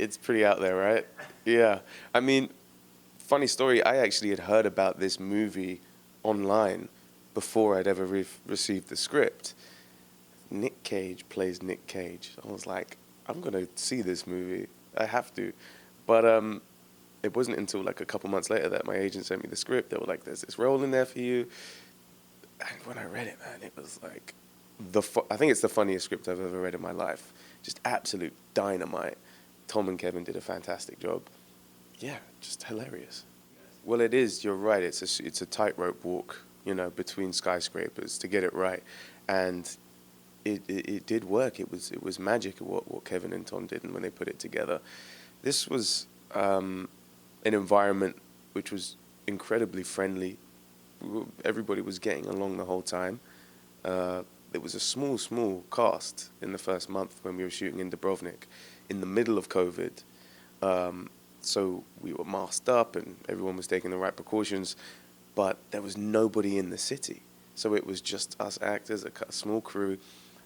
It's pretty out there, right? Yeah. I mean, funny story, I actually had heard about this movie online before I'd ever received the script. Nick Cage plays Nick Cage. I was like, I'm going to see this movie. I have to. But it wasn't until like a couple months later that my agent sent me the script. They were like, there's this role in there for you. And when I read it, man, it was like, I think it's the funniest script I've ever read in my life. Just absolute dynamite. Tom and Kevin did a fantastic job. Yeah, just hilarious. Well, it is. You're right. It's a tightrope walk, between skyscrapers to get it right, and it did work. It was magic what Kevin and Tom did, and when they put it together, this was an environment which was incredibly friendly. Everybody was getting along the whole time. It was a small cast in the first month when we were shooting in Dubrovnik, in the middle of COVID. So we were masked up and everyone was taking the right precautions, but there was nobody in the city. So it was just us actors, a small crew,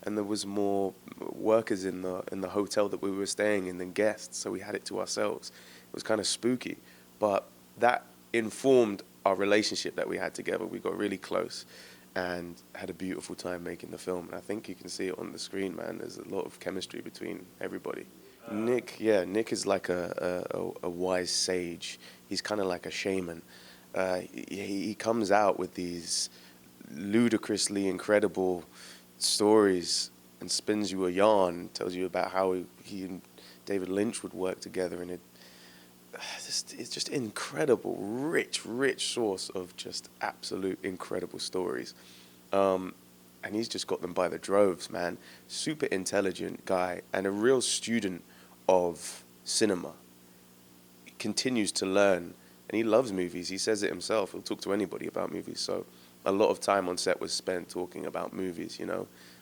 and there was more workers in the hotel that we were staying in than guests, so we had it to ourselves. It was kind of spooky, but that informed our relationship that we had together. We got really close and had a beautiful time making the film. And I think you can see it on the screen, man. There's a lot of chemistry between everybody. Nick is like a wise sage. He's kind of like a shaman. He comes out with these ludicrously incredible stories and spins you a yarn, tells you about how he and David Lynch would work together, and it's just incredible, rich source of just absolute incredible stories. And he's just got them by the droves, man. Super intelligent guy and a real student of cinema. He continues to learn, and he loves movies. He says it himself. He'll talk to anybody about movies. So a lot of time on set was spent talking about movies,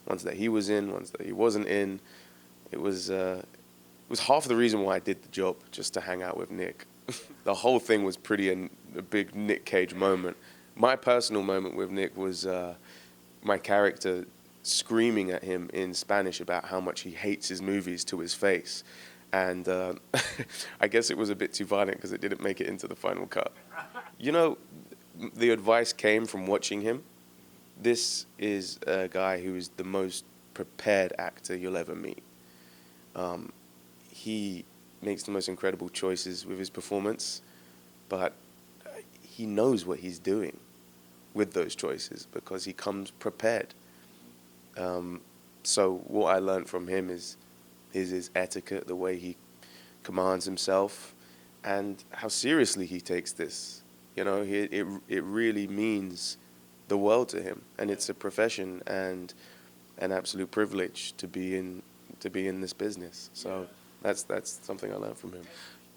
ones that he was in, ones that he wasn't in. It was half the reason why I did the job, just to hang out with Nick. The whole thing was a big Nick Cage moment. My personal moment with Nick was my character screaming at him in Spanish about how much he hates his movies to his face. And I guess it was a bit too violent because it didn't make it into the final cut. The advice came from watching him. This is a guy who is the most prepared actor you'll ever meet. He makes the most incredible choices with his performance, but he knows what he's doing with those choices because he comes prepared. So what I learned from him is his etiquette, the way he commands himself, and how seriously he takes this. It really means the world to him, and it's a profession and an absolute privilege to be in this business. So that's something I learned from him.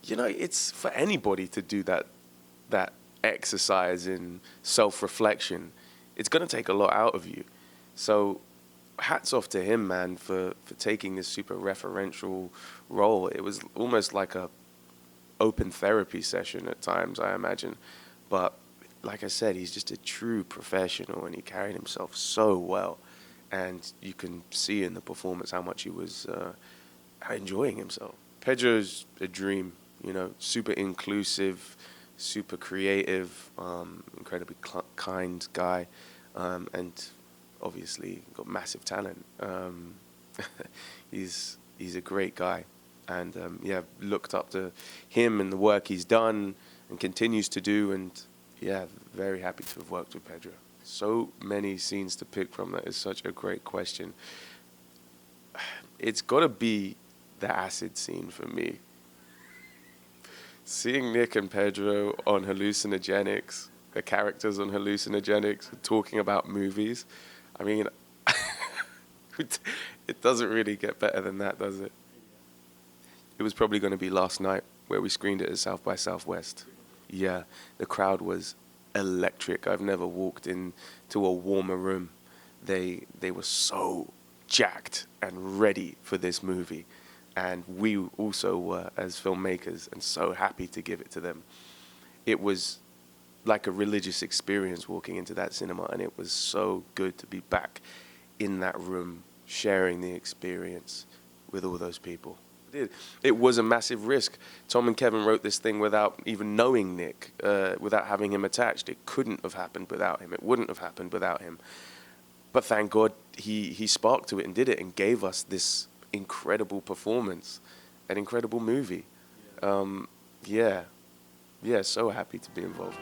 It's for anybody to do that exercise in self-reflection. It's going to take a lot out of you. So hats off to him, man, for taking this super referential role. It was almost like a open therapy session at times, I imagine. But like I said, he's just a true professional, and he carried himself so well. And you can see in the performance how much he was enjoying himself. Pedro's a dream, super inclusive, super creative, incredibly kind guy, and obviously got massive talent. He's a great guy, and looked up to him and the work he's done and continues to do, and very happy to have worked with Pedro. So many scenes to pick from. That is such a great question. It's got to be the acid scene for me. Seeing Nick and Pedro on hallucinogenics, the characters on hallucinogenics, talking about movies. I mean, it doesn't really get better than that, does it? It was probably going to be last night where we screened it at South by Southwest. Yeah, the crowd was electric. I've never walked into a warmer room. They were so jacked and ready for this movie. And we also were as filmmakers, and so happy to give it to them. It was like a religious experience walking into that cinema, and it was so good to be back in that room, sharing the experience with all those people. did. It was a massive risk. Tom and Kevin wrote this thing without even knowing Nick, without having him attached. It couldn't have happened without him. It wouldn't have happened without him. But thank God he sparked to it and did it and gave us this incredible performance, an incredible movie. Yeah, so happy to be involved.